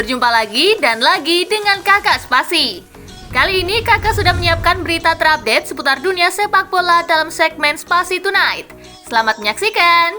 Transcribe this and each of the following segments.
Berjumpa lagi dan lagi dengan Kakak Spasi. Kali ini Kakak sudah menyiapkan berita terupdate seputar dunia sepak bola dalam segmen Spasi Tonight. Selamat menyaksikan.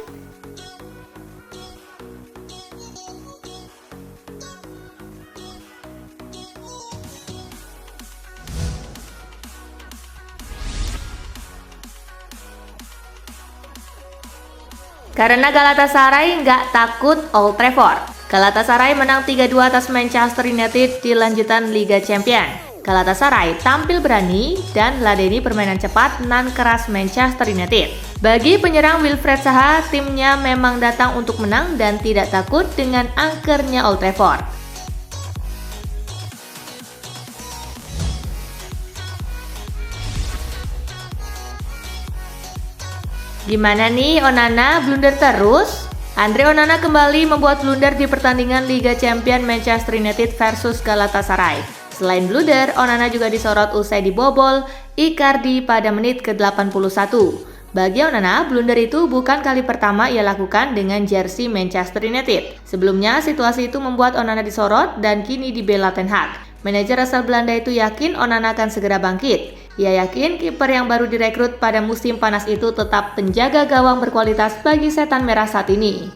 Karena Galatasaray nggak takut Old Trafford. Galatasaray menang 3-2 atas Manchester United di lanjutan Liga Champions. Galatasaray tampil berani dan ladeni permainan cepat nan keras Manchester United. Bagi penyerang Wilfried Zaha, timnya memang datang untuk menang dan tidak takut dengan angkernya Old Trafford. Gimana nih Onana, blunder terus? Andre Onana kembali membuat blunder di pertandingan Liga Champions Manchester United versus Galatasaray. Selain blunder, Onana juga disorot usai dibobol Icardi pada menit ke-81. Bagi Onana, blunder itu bukan kali pertama ia lakukan dengan jersey Manchester United. Sebelumnya, situasi itu membuat Onana disorot dan kini dibela Ten Hag. Manajer asal Belanda itu yakin Onana akan segera bangkit. Ia yakin kiper yang baru direkrut pada musim panas itu tetap penjaga gawang berkualitas bagi setan merah saat ini.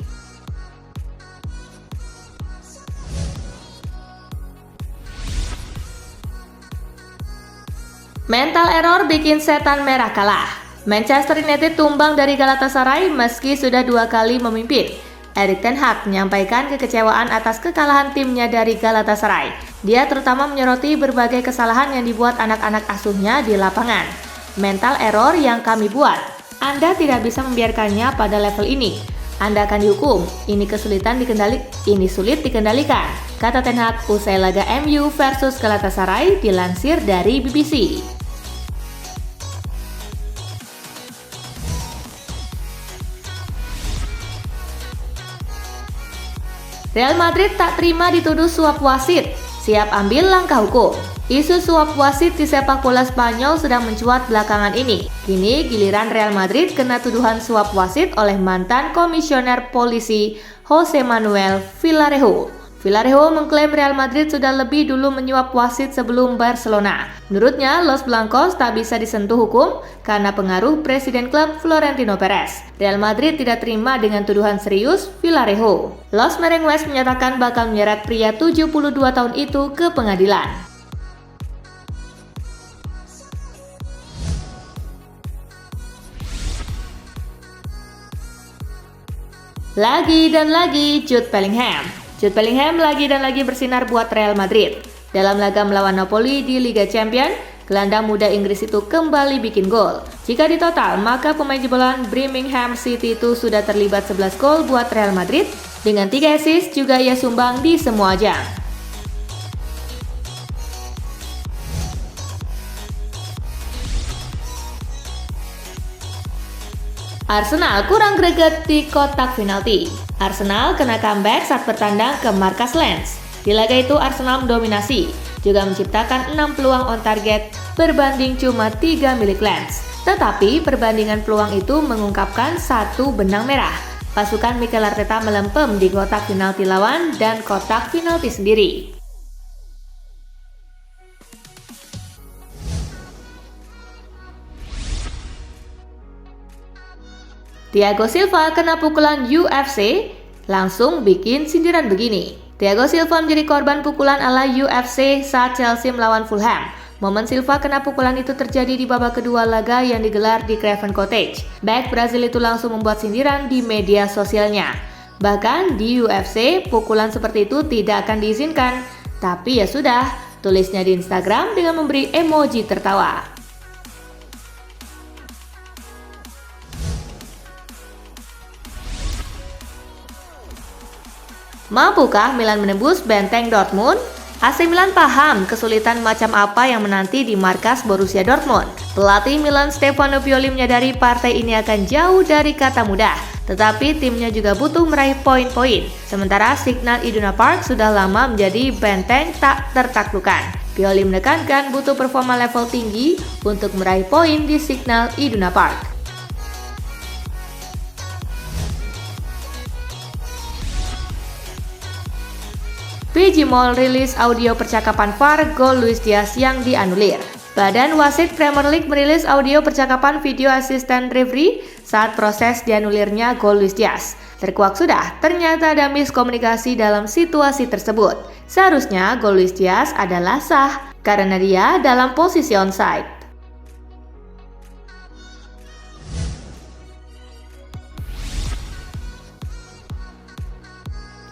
Mental error bikin setan merah kalah. Manchester United tumbang dari Galatasaray meski sudah 2 kali memimpin. Erik ten Hag menyampaikan kekecewaan atas kekalahan timnya dari Galatasaray. Dia terutama menyoroti berbagai kesalahan yang dibuat anak-anak asuhnya di lapangan. Mental error yang kami buat, Anda tidak bisa membiarkannya pada level ini. Anda akan dihukum. Ini sulit dikendalikan, kata ten Hag usai laga MU versus Galatasaray dilansir dari BBC. Real Madrid tak terima dituduh suap wasit, siap ambil langkah hukum. Isu suap wasit di sepak bola Spanyol sedang mencuat belakangan ini. Kini giliran Real Madrid kena tuduhan suap wasit oleh mantan komisioner polisi Jose Manuel Villarejo. Villarejo mengklaim Real Madrid sudah lebih dulu menyuap wasit sebelum Barcelona. Menurutnya, Los Blancos tak bisa disentuh hukum karena pengaruh presiden klub Florentino Perez. Real Madrid tidak terima dengan tuduhan serius Villarejo. Los Merengues menyatakan bakal menyeret pria 72 tahun itu ke pengadilan. Lagi dan lagi Jude Bellingham. Jude Bellingham lagi dan lagi bersinar buat Real Madrid. Dalam laga melawan Napoli di Liga Champions, gelandang muda Inggris itu kembali bikin gol. Jika ditotal, maka pemain jebolan Birmingham City itu sudah terlibat 11 gol buat Real Madrid. Dengan 3 assist juga ia sumbang di semua ajang. Arsenal kurang greget di kotak penalti. Arsenal kena comeback saat bertandang ke markas Lens. Di laga itu Arsenal mendominasi, juga menciptakan 6 peluang on target berbanding cuma 3 milik Lens. Tetapi perbandingan peluang itu mengungkapkan 1 benang merah. Pasukan Mikel Arteta melempem di kotak penalti lawan dan kotak penalti sendiri. Thiago Silva kena pukulan UFC, langsung bikin sindiran begini. Thiago Silva menjadi korban pukulan ala UFC saat Chelsea melawan Fulham. Momen Silva kena pukulan itu terjadi di babak kedua laga yang digelar di Craven Cottage. Back Brazil itu langsung membuat sindiran di media sosialnya. Bahkan di UFC, pukulan seperti itu tidak akan diizinkan. Tapi ya sudah, tulisnya di Instagram dengan memberi emoji tertawa. Mampukah Milan menembus benteng Dortmund? AC Milan paham kesulitan macam apa yang menanti di markas Borussia Dortmund. Pelatih Milan Stefano Pioli menyadari partai ini akan jauh dari kata mudah, tetapi timnya juga butuh meraih poin-poin. Sementara Signal Iduna Park sudah lama menjadi benteng tak tertaklukkan. Pioli menekankan butuh performa level tinggi untuk meraih poin di Signal Iduna Park. Jimol rilis audio percakapan VAR gol Luis Diaz yang dianulir. Badan Wasit Premier League merilis audio percakapan video asisten referee saat proses dianulirnya gol Luis Diaz. Terkuak sudah, ternyata ada miskomunikasi dalam situasi tersebut. Seharusnya gol Luis Diaz adalah sah karena dia dalam posisi onside.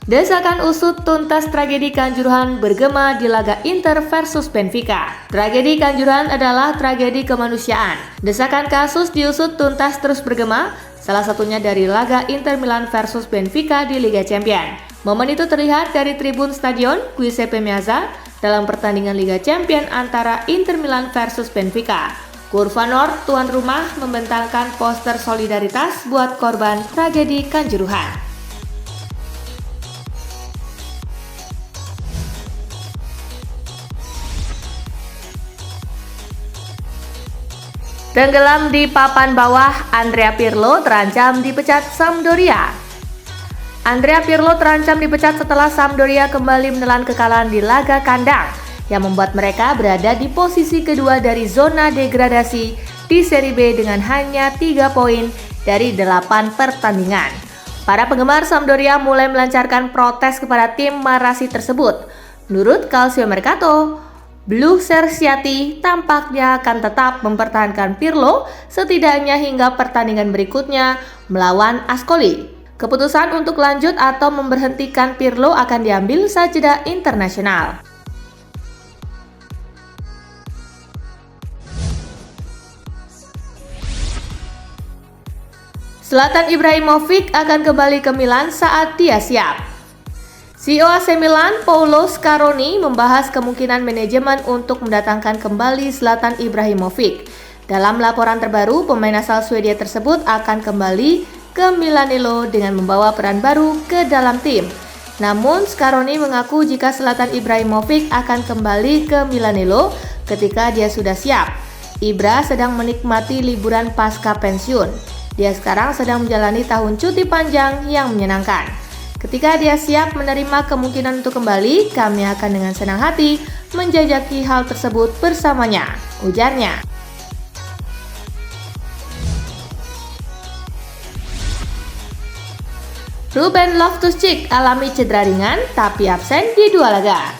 Desakan usut tuntas tragedi Kanjuruhan bergema di laga Inter versus Benfica. Tragedi Kanjuruhan adalah tragedi kemanusiaan. Desakan kasus diusut tuntas terus bergema, salah satunya dari laga Inter Milan versus Benfica di Liga Champions. Momen itu terlihat dari tribun stadion Giuseppe Meazza dalam pertandingan Liga Champions antara Inter Milan versus Benfica. Kurva Nord, tuan rumah, membentangkan poster solidaritas buat korban tragedi Kanjuruhan. Tenggelam di papan bawah, Andrea Pirlo terancam dipecat Sampdoria. Andrea Pirlo terancam dipecat setelah Sampdoria kembali menelan kekalahan di laga kandang yang membuat mereka berada di posisi kedua dari zona degradasi di Serie B dengan hanya 3 poin dari 8 pertandingan. Para penggemar Sampdoria mulai melancarkan protes kepada tim Marassi tersebut. Menurut Calcio Mercato, Blue Cerciati tampaknya akan tetap mempertahankan Pirlo setidaknya hingga pertandingan berikutnya melawan Ascoli. Keputusan untuk lanjut atau memberhentikan Pirlo akan diambil saat jeda internasional. Zlatan Ibrahimovic akan kembali ke Milan saat dia siap. CEO AC Milan, Paolo Scaroni, membahas kemungkinan manajemen untuk mendatangkan kembali Zlatan Ibrahimovic. Dalam laporan terbaru, pemain asal Swedia tersebut akan kembali ke Milanello dengan membawa peran baru ke dalam tim. Namun, Scaroni mengaku jika Zlatan Ibrahimovic akan kembali ke Milanello ketika dia sudah siap. Ibra sedang menikmati liburan pasca pensiun. Dia sekarang sedang menjalani tahun cuti panjang yang menyenangkan. Ketika dia siap menerima kemungkinan untuk kembali, kami akan dengan senang hati menjajaki hal tersebut bersamanya, ujarnya. Ruben Loftus-Cheek alami cedera ringan tapi absen di 2 laga.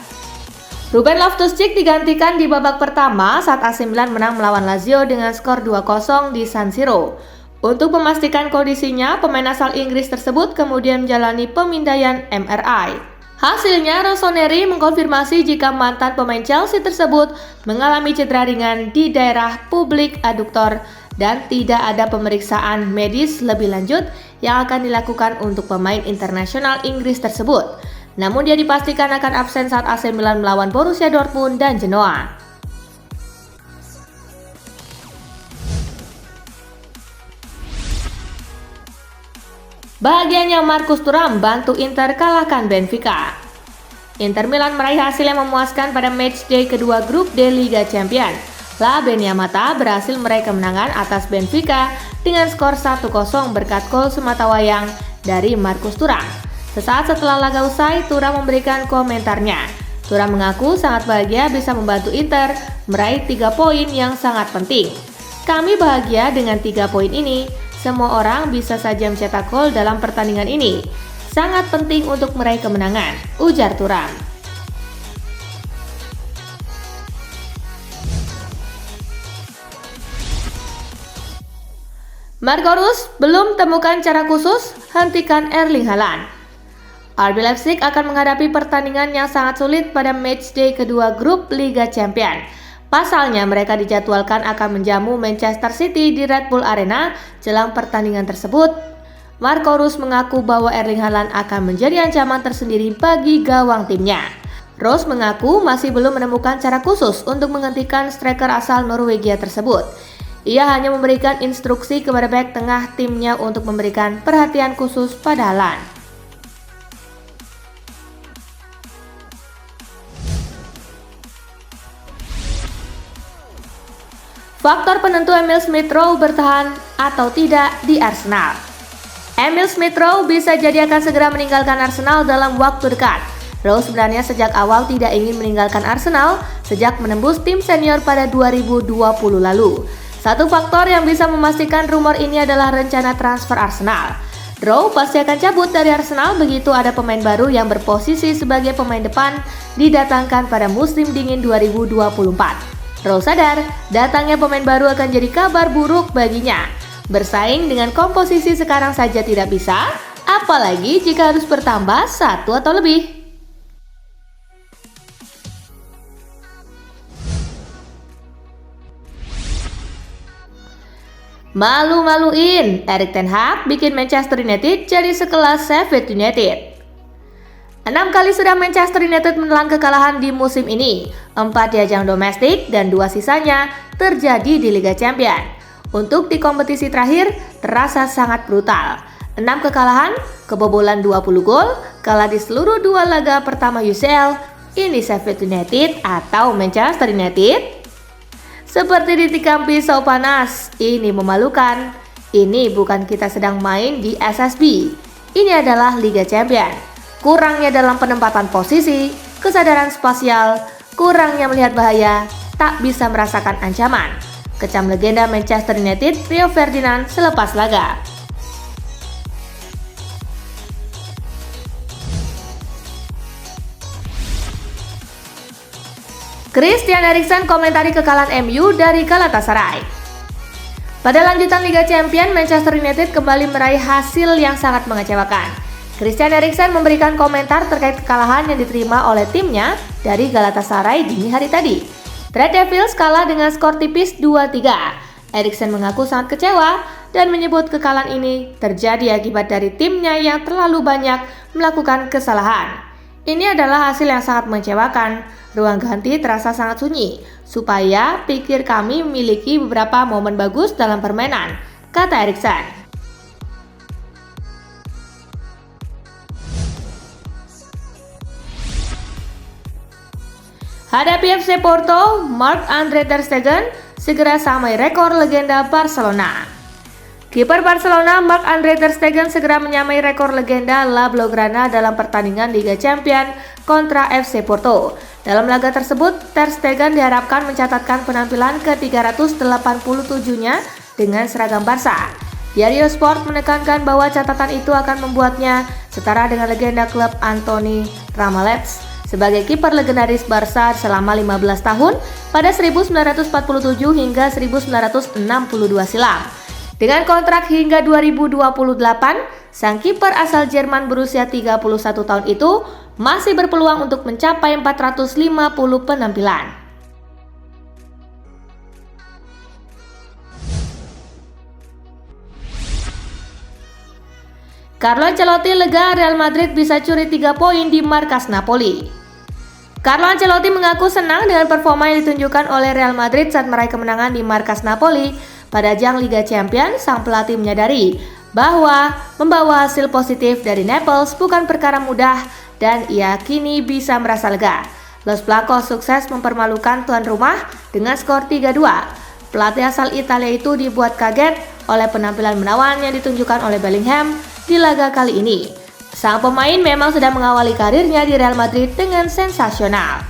Ruben Loftus-Cheek digantikan di babak pertama saat AC Milan menang melawan Lazio dengan skor 2-0 di San Siro. Untuk memastikan kondisinya, pemain asal Inggris tersebut kemudian menjalani pemindaian MRI. Hasilnya, Rossoneri mengkonfirmasi jika mantan pemain Chelsea tersebut mengalami cedera ringan di daerah publik aduktor dan tidak ada pemeriksaan medis lebih lanjut yang akan dilakukan untuk pemain internasional Inggris tersebut. Namun dia dipastikan akan absen saat AC Milan melawan Borussia Dortmund dan Genoa. Bahagianya Marcus Thuram bantu Inter kalahkan Benfica. Inter Milan meraih hasil yang memuaskan pada matchday kedua grup D Liga Champions. La Beniamata berhasil meraih kemenangan atas Benfica dengan skor 1-0 berkat gol sematawayang dari Marcus Thuram. Sesaat setelah laga usai, Thuram memberikan komentarnya. Thuram mengaku sangat bahagia bisa membantu Inter meraih 3 poin yang sangat penting. Kami bahagia dengan 3 poin ini. Semua orang bisa saja mencetak gol dalam pertandingan ini. Sangat penting untuk meraih kemenangan, ujar Thuram. Marco Reus belum temukan cara khusus hentikan Erling Haaland. RB Leipzig akan menghadapi pertandingan yang sangat sulit pada matchday kedua grup Liga Champions. Pasalnya mereka dijadwalkan akan menjamu Manchester City di Red Bull Arena jelang pertandingan tersebut. Marco Reus mengaku bahwa Erling Haaland akan menjadi ancaman tersendiri bagi gawang timnya. Reus mengaku masih belum menemukan cara khusus untuk menghentikan striker asal Norwegia tersebut. Ia hanya memberikan instruksi kepada bek tengah timnya untuk memberikan perhatian khusus pada Haaland. Faktor penentu Emil Smith Rowe bertahan atau tidak di Arsenal. Emil Smith Rowe bisa jadi akan segera meninggalkan Arsenal dalam waktu dekat. Rose sebenarnya sejak awal tidak ingin meninggalkan Arsenal sejak menembus tim senior pada 2020 lalu. Satu faktor yang bisa memastikan rumor ini adalah rencana transfer Arsenal. Rose pasti akan cabut dari Arsenal begitu ada pemain baru yang berposisi sebagai pemain depan didatangkan pada musim dingin 2024. Rose sadar, datangnya pemain baru akan jadi kabar buruk baginya. Bersaing dengan komposisi sekarang saja tidak bisa, apalagi jika harus bertambah satu atau lebih. Malu-maluin, Erik ten Hag bikin Manchester United jadi sekelas Sheffield United. 6 kali sudah Manchester United menelan kekalahan di musim ini, 4 di ajang domestik dan 2 sisanya terjadi di Liga Champions. Untuk di kompetisi terakhir terasa sangat brutal. 6 kekalahan, kebobolan 20 gol, kalah di seluruh 2 laga pertama UCL. Ini Sheffield United atau Manchester United? Seperti ditikam pisau panas, ini memalukan. Ini bukan kita sedang main di SSB. Ini adalah Liga Champions. Kurangnya dalam penempatan posisi, kesadaran spasial, kurangnya melihat bahaya, tak bisa merasakan ancaman. Kecam legenda Manchester United Rio Ferdinand selepas laga. Christian Eriksen komentari kekalahan MU dari Galatasaray. Pada lanjutan Liga Champions, Manchester United kembali meraih hasil yang sangat mengecewakan. Christian Eriksen memberikan komentar terkait kekalahan yang diterima oleh timnya dari Galatasaray dini hari tadi. Red Devils kalah dengan skor tipis 2-3. Eriksen mengaku sangat kecewa dan menyebut kekalahan ini terjadi akibat dari timnya yang terlalu banyak melakukan kesalahan. Ini adalah hasil yang sangat mengecewakan. Ruang ganti terasa sangat sunyi, supaya pikir kami memiliki beberapa momen bagus dalam permainan, kata Eriksen. Hadapi FC Porto, Marc-Andre ter Stegen segera samai rekor legenda Barcelona. Kiper Barcelona Marc-Andre ter Stegen segera menyamai rekor legenda La Blaugrana dalam pertandingan Liga Champions kontra FC Porto. Dalam laga tersebut, ter Stegen diharapkan mencatatkan penampilan ke-387-nya dengan seragam Barca. Diario Sport menekankan bahwa catatan itu akan membuatnya setara dengan legenda klub Antoni Ramalets sebagai kiper legendaris Barca selama 15 tahun pada 1947 hingga 1962 silam. Dengan kontrak hingga 2028, sang kiper asal Jerman berusia 31 tahun itu masih berpeluang untuk mencapai 450 penampilan. Carlo Ancelotti lega Real Madrid bisa curi 3 poin di markas Napoli. Carlo Ancelotti mengaku senang dengan performa yang ditunjukkan oleh Real Madrid saat meraih kemenangan di markas Napoli pada ajang Liga Champions. Sang pelatih menyadari bahwa membawa hasil positif dari Naples bukan perkara mudah dan ia kini bisa merasa lega. Los Blancos sukses mempermalukan tuan rumah dengan skor 3-2. Pelatih asal Italia itu dibuat kaget oleh penampilan menawan yang ditunjukkan oleh Bellingham di laga kali ini. Sang pemain memang sudah mengawali karirnya di Real Madrid dengan sensasional.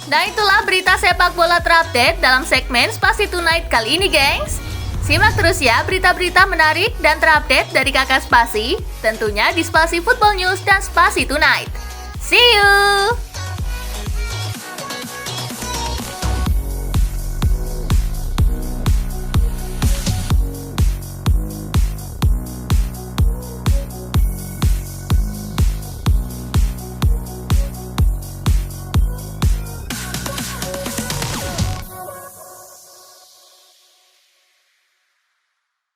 Nah, itulah berita sepak bola terupdate dalam segmen Spasi Tonight kali ini, gengs. Simak terus ya berita-berita menarik dan terupdate dari Kakak Spasi, tentunya di Spasi Football News dan Spasi Tonight. See you!